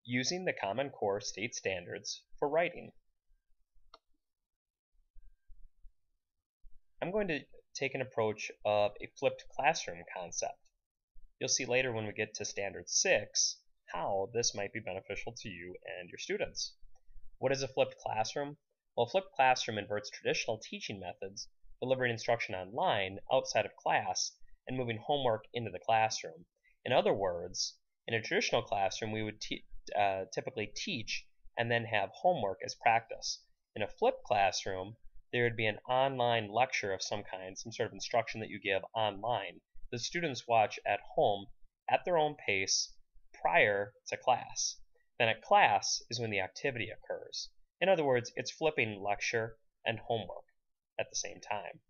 using the Common Core state standards for writing. I'm going to take an approach of a flipped classroom concept. You'll see later when we get to Standard 6 how this might be beneficial to you and your students. What is a flipped classroom? Well, a flipped classroom inverts traditional teaching methods, delivering instruction online outside of class and moving homework into the classroom. In other words, in a traditional classroom, we would typically teach and then have homework as practice. In a flipped classroom, there would be an online lecture of some kind, some sort of instruction that you give online. The students watch at home at their own pace prior to class. Then at class is when the activity occurs. In other words, it's flipping lecture and homework at the same time.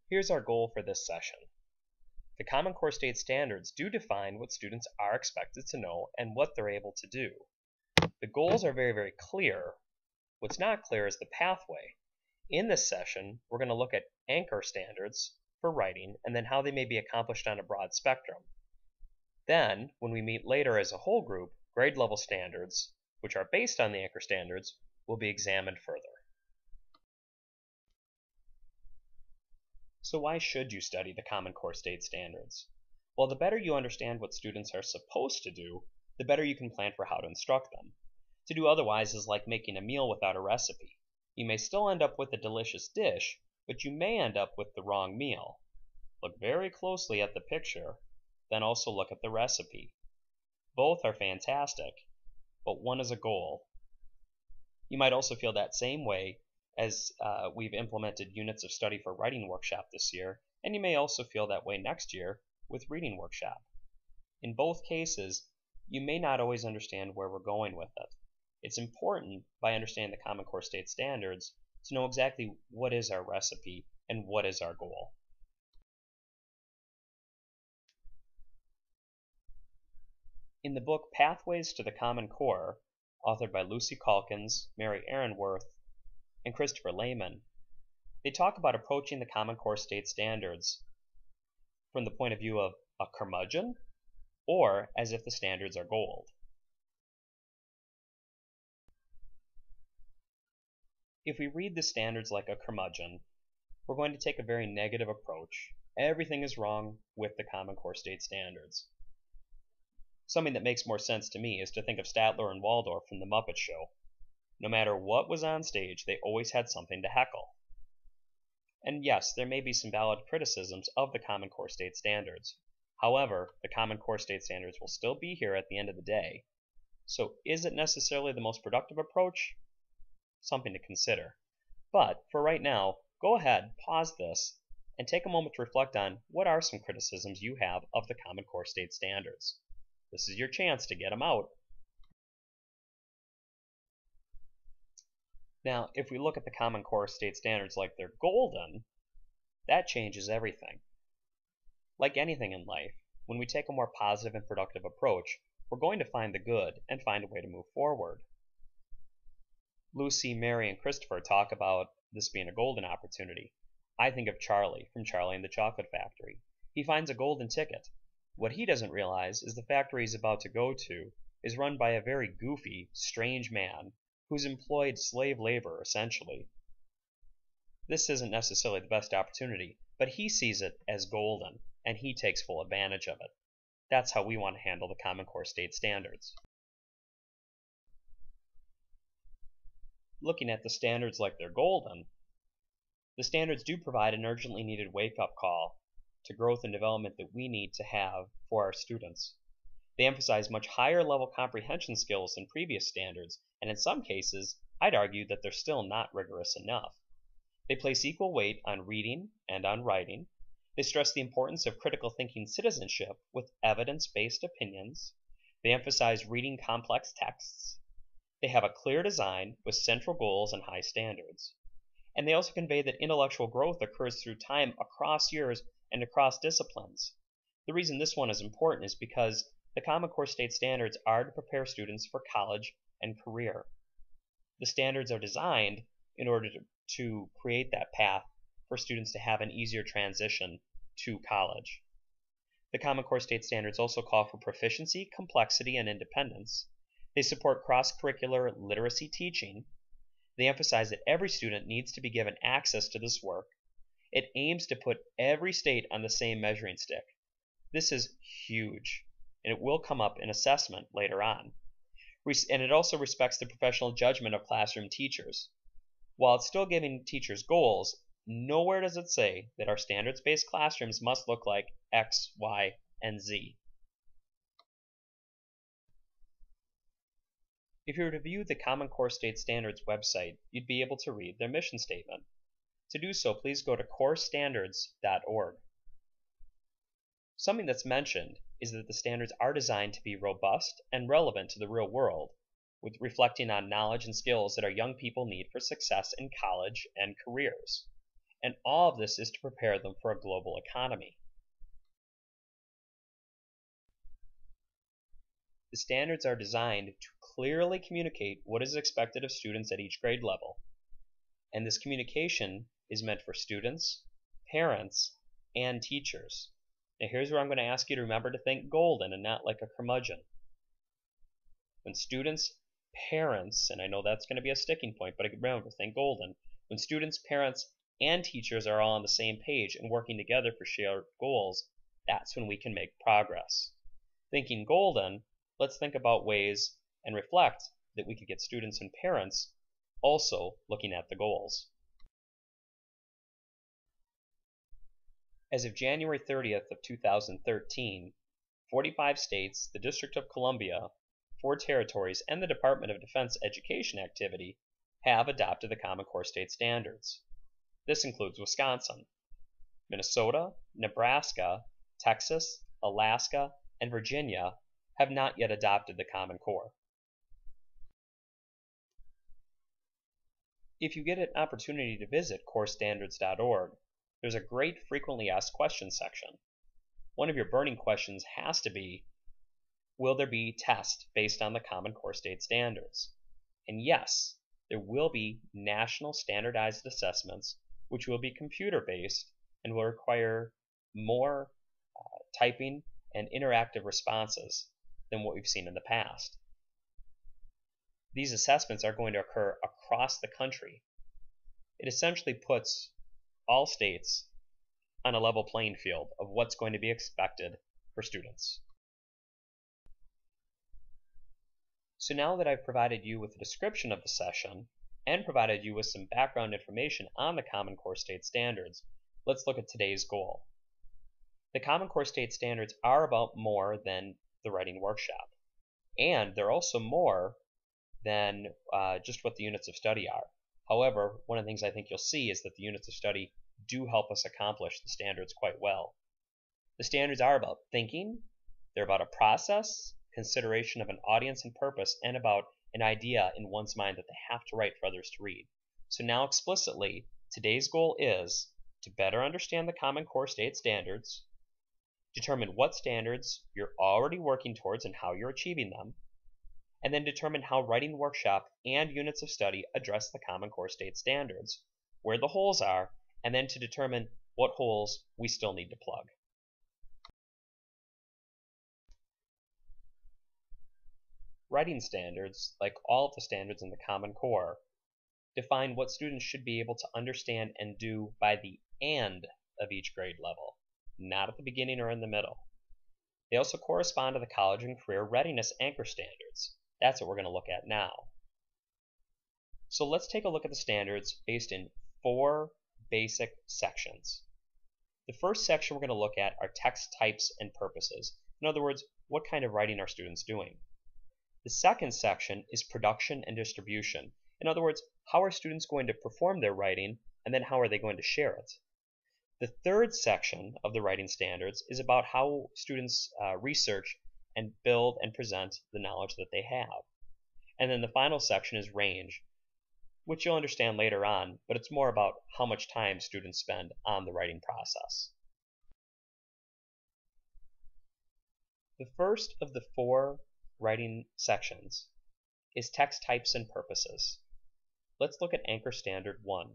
Here's our goal for this session. The Common Core State Standards do define what students are expected to know and what they're able to do. The goals are very, very clear. What's not clear is the pathway. In this session, we're going to look at anchor standards for writing and then how they may be accomplished on a broad spectrum. Then, when we meet later as a whole group, grade level standards, which are based on the anchor standards, will be examined further. So why should you study the Common Core State Standards? Well, the better you understand what students are supposed to do, the better you can plan for how to instruct them. To do otherwise is like making a meal without a recipe. You may still end up with a delicious dish, but you may end up with the wrong meal. Look very closely at the picture, then also look at the recipe. Both are fantastic, but one is a goal. You might also feel that same way as we've implemented units of study for writing workshop this year, and you may also feel that way next year with reading workshop. In both cases, you may not always understand where we're going with it. It's important, by understanding the Common Core State Standards, to know exactly what is our recipe and what is our goal. In the book Pathways to the Common Core, authored by Lucy Calkins, Mary Aaronworth, and Christopher Lehman, they talk about approaching the Common Core State Standards from the point of view of a curmudgeon or as if the standards are gold. If we read the standards like a curmudgeon, we're going to take a very negative approach. Everything is wrong with the Common Core State Standards. Something that makes more sense to me is to think of Statler and Waldorf from The Muppet Show. No matter what was on stage, they always had something to heckle. And yes, there may be some valid criticisms of the Common Core State Standards. However, the Common Core State Standards will still be here at the end of the day. So is it necessarily the most productive approach? Something to consider. But for right now, go ahead, pause this, and take a moment to reflect on what are some criticisms you have of the Common Core State Standards. This is your chance to get them out. Now, if we look at the Common Core State Standards like they're golden, that changes everything. Like anything in life, when we take a more positive and productive approach, we're going to find the good and find a way to move forward. Lucy, Mary, and Christopher talk about this being a golden opportunity. I think of Charlie from Charlie and the Chocolate Factory. He finds a golden ticket. What he doesn't realize is the factory he's about to go to is run by a very goofy, strange man who's employed slave labor, essentially. This isn't necessarily the best opportunity, but he sees it as golden, and he takes full advantage of it. That's how we want to handle the Common Core State Standards. Looking at the standards like they're golden, the standards do provide an urgently needed wake-up call to growth and development that we need to have for our students. They emphasize much higher level comprehension skills than previous standards, and in some cases, I'd argue that they're still not rigorous enough. They place equal weight on reading and on writing. They stress the importance of critical thinking citizenship with evidence-based opinions. They emphasize reading complex texts. They have a clear design with central goals and high standards. And they also convey that intellectual growth occurs through time across years and across disciplines. The reason this one is important is because the Common Core State Standards are to prepare students for college and career. The standards are designed in order to create that path for students to have an easier transition to college. The Common Core State Standards also call for proficiency, complexity, and independence. They support cross-curricular literacy teaching. They emphasize that every student needs to be given access to this work. It aims to put every state on the same measuring stick. This is huge, and it will come up in assessment later on. And it also respects the professional judgment of classroom teachers. While it's still giving teachers goals, nowhere does it say that our standards-based classrooms must look like X, Y, and Z. If you were to view the Common Core State Standards website, you'd be able to read their mission statement. To do so, please go to corestandards.org. Something that's mentioned is that the standards are designed to be robust and relevant to the real world, with reflecting on knowledge and skills that our young people need for success in college and careers. And all of this is to prepare them for a global economy. The standards are designed to clearly communicate what is expected of students at each grade level. And this communication is meant for students, parents, and teachers. Now here's where I'm going to ask you to remember to think golden and not like a curmudgeon. When students, parents, and I know that's going to be a sticking point, but remember, think golden. When students, parents, and teachers are all on the same page and working together for shared goals, that's when we can make progress. Thinking golden, let's think about ways and reflect that we could get students and parents also looking at the goals. As of January 30th of 2013, 45 states, the District of Columbia, 4 territories, and the Department of Defense Education Activity have adopted the Common Core State Standards. This includes Wisconsin. Minnesota, Nebraska, Texas, Alaska, and Virginia have not yet adopted the Common Core. If you get an opportunity to visit corestandards.org, there's a great frequently asked questions section. One of your burning questions has to be, will there be tests based on the Common Core State Standards? And yes, there will be national standardized assessments which will be computer-based and will require more typing and interactive responses than what we've seen in the past. These assessments are going to occur across the country. It essentially puts all states on a level playing field of what's going to be expected for students. So now that I've provided you with a description of the session and provided you with some background information on the Common Core State Standards, let's look at today's goal. The Common Core State Standards are about more than the writing workshop, and they're also more than just what the units of study are. However, one of the things I think you'll see is that the units of study do help us accomplish the standards quite well. The standards are about thinking, they're about a process, consideration of an audience and purpose, and about an idea in one's mind that they have to write for others to read. So now explicitly, today's goal is to better understand the Common Core State Standards, determine what standards you're already working towards and how you're achieving them, and then determine how writing workshop and units of study address the Common Core State Standards, where the holes are, and then to determine what holes we still need to plug. Writing standards, like all of the standards in the Common Core, define what students should be able to understand and do by the end of each grade level, not at the beginning or in the middle. They also correspond to the college and career readiness anchor standards. That's what we're going to look at now. So let's take a look at the standards based in 4 basic sections. The first section we're going to look at are text types and purposes. In other words, what kind of writing are students doing? The second section is production and distribution. In other words, how are students going to perform their writing, and then how are they going to share it? The third section of the writing standards is about how students research and build and present the knowledge that they have. And then the final section is range, which you'll understand later on, but it's more about how much time students spend on the writing process. The first of the 4 writing sections is text types and purposes. Let's look at Anchor Standard 1.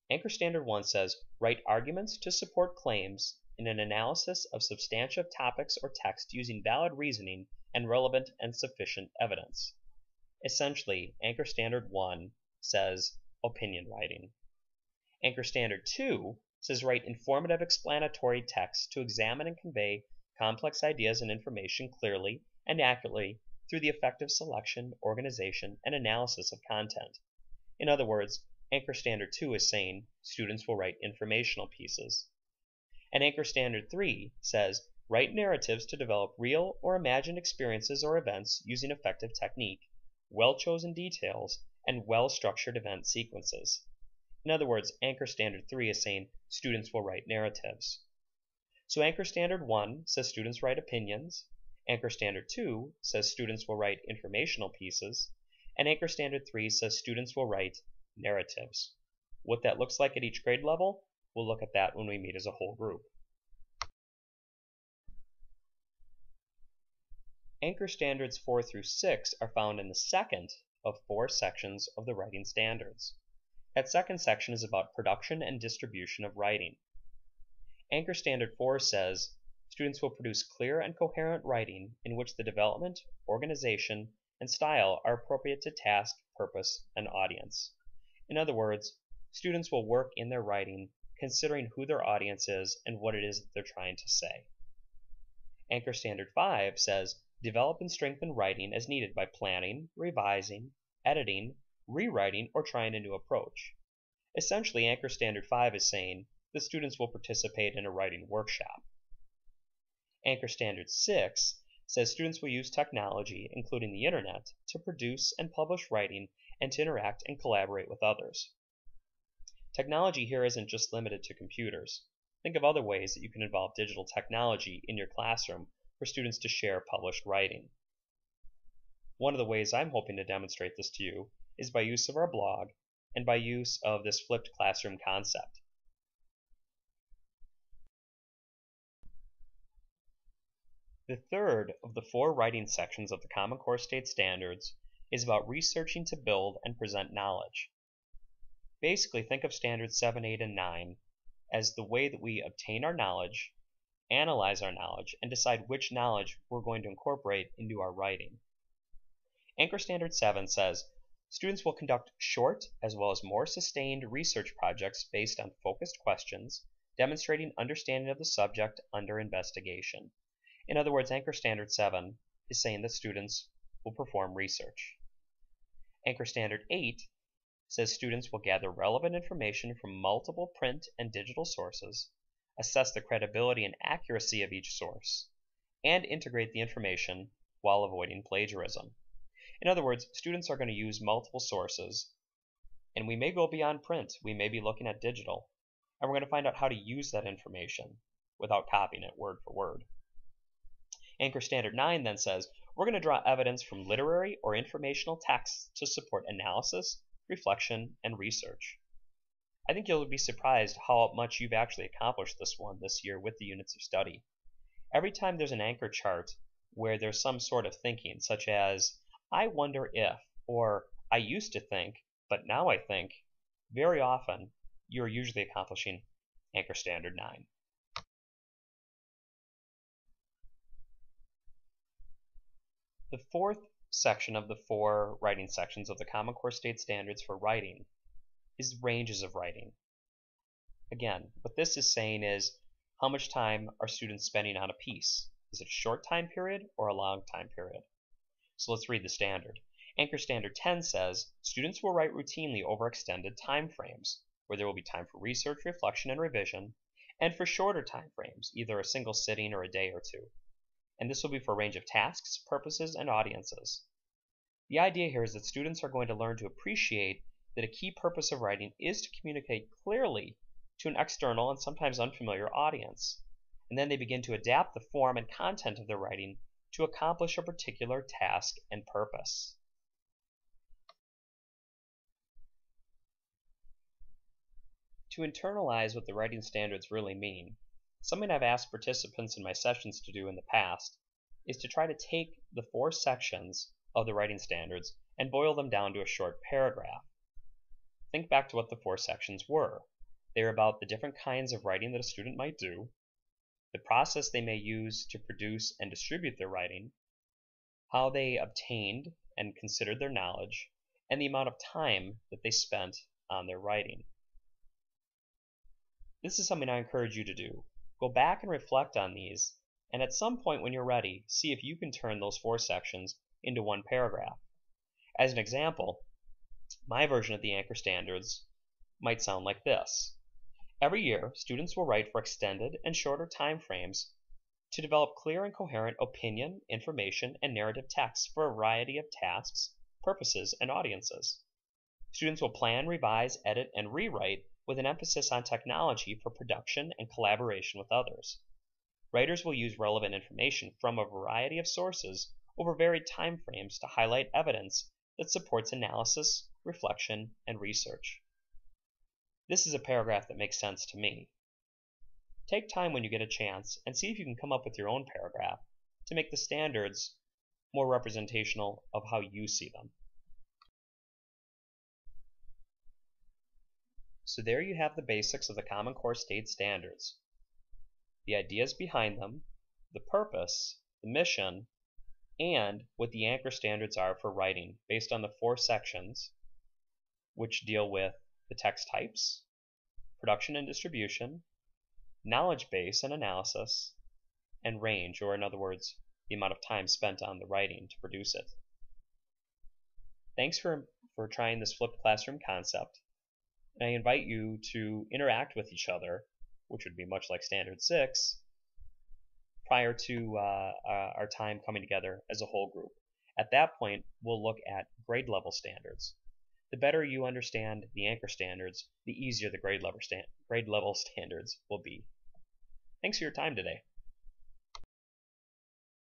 Anchor Standard 1 says, write arguments to support claims in an analysis of substantive topics or text using valid reasoning and relevant and sufficient evidence. Essentially, Anchor Standard 1 says opinion writing. Anchor Standard 2 says write informative explanatory text to examine and convey complex ideas and information clearly and accurately through the effective selection, organization, and analysis of content. In other words, Anchor Standard 2 is saying students will write informational pieces. And Anchor Standard 3 says write narratives to develop real or imagined experiences or events using effective technique, well-chosen details, and well-structured event sequences. In other words, Anchor Standard 3 is saying students will write narratives. So Anchor Standard 1 says students write opinions, Anchor Standard 2 says students will write informational pieces, and Anchor Standard 3 says students will write narratives. What that looks like at each grade level, we'll look at that when we meet as a whole group. Anchor Standards 4 through 6 are found in the second of 4 sections of the writing standards. That second section is about production and distribution of writing. Anchor Standard 4 says students will produce clear and coherent writing in which the development, organization, and style are appropriate to task, purpose, and audience. In other words, students will work in their writing considering who their audience is and what it is that they're trying to say. Anchor Standard 5 says develop and strengthen writing as needed by planning, revising, editing, rewriting, or trying a new approach. Essentially, Anchor Standard 5 is saying the students will participate in a writing workshop. Anchor Standard 6 says students will use technology, including the internet, to produce and publish writing and to interact and collaborate with others. Technology here isn't just limited to computers. Think of other ways that you can involve digital technology in your classroom for students to share published writing. One of the ways I'm hoping to demonstrate this to you is by use of our blog and by use of this flipped classroom concept. The third of the 4 writing sections of the Common Core State Standards is about researching to build and present knowledge. Basically, think of Standards 7, 8, and 9 as the way that we obtain our knowledge, analyze our knowledge, and decide which knowledge we're going to incorporate into our writing. Anchor Standard 7 says students will conduct short as well as more sustained research projects based on focused questions, demonstrating understanding of the subject under investigation. In other words, Anchor Standard 7 is saying that students will perform research. Anchor Standard 8 says students will gather relevant information from multiple print and digital sources, assess the credibility and accuracy of each source, and integrate the information while avoiding plagiarism. In other words, students are going to use multiple sources, and we may go beyond print. We may be looking at digital, and we're going to find out how to use that information without copying it word for word. Anchor Standard 9 then says we're going to draw evidence from literary or informational texts to support analysis, reflection, and research. I think you'll be surprised how much you've actually accomplished this year with the units of study. Every time there's an anchor chart where there's some sort of thinking, such as, I wonder if, or I used to think, but now I think, very often you're usually accomplishing Anchor Standard 9. The fourth section of the 4 writing sections of the Common Core State Standards for writing is ranges of writing. Again, what this is saying is how much time are students spending on a piece? Is it a short time period or a long time period? So let's read the standard. Anchor Standard 10 says students will write routinely over extended time frames, where there will be time for research, reflection, and revision, and for shorter time frames, either a single sitting or a day or two. And this will be for a range of tasks, purposes, and audiences. The idea here is that students are going to learn to appreciate that a key purpose of writing is to communicate clearly to an external and sometimes unfamiliar audience. And then they begin to adapt the form and content of their writing to accomplish a particular task and purpose. To internalize what the writing standards really mean, something I've asked participants in my sessions to do in the past is to try to take the 4 sections of the writing standards and boil them down to a short paragraph. Think back to what the 4 sections were. They're about the different kinds of writing that a student might do, the process they may use to produce and distribute their writing, how they obtained and considered their knowledge, and the amount of time that they spent on their writing. This is something I encourage you to do. Go back and reflect on these, and at some point when you're ready, see if you can turn those 4 sections into one paragraph. As an example, my version of the Anchor Standards might sound like this. Every year, students will write for extended and shorter time frames to develop clear and coherent opinion, information, and narrative texts for a variety of tasks, purposes, and audiences. Students will plan, revise, edit, and rewrite with an emphasis on technology for production and collaboration with others. Writers will use relevant information from a variety of sources over varied time frames to highlight evidence that supports analysis, reflection, and research. This is a paragraph that makes sense to me. Take time when you get a chance and see if you can come up with your own paragraph to make the standards more representational of how you see them. So there you have the basics of the Common Core State Standards, the ideas behind them, the purpose, the mission, and what the Anchor Standards are for writing based on the 4 sections which deal with the text types, production and distribution, knowledge base and analysis, and range, or in other words, the amount of time spent on the writing to produce it. Thanks for trying this flipped classroom concept, and I invite you to interact with each other, which would be much like Standard 6, prior to our time coming together as a whole group. At that point, we'll look at grade level standards. The better you understand the Anchor Standards, the easier the grade level standards will be. Thanks for your time today.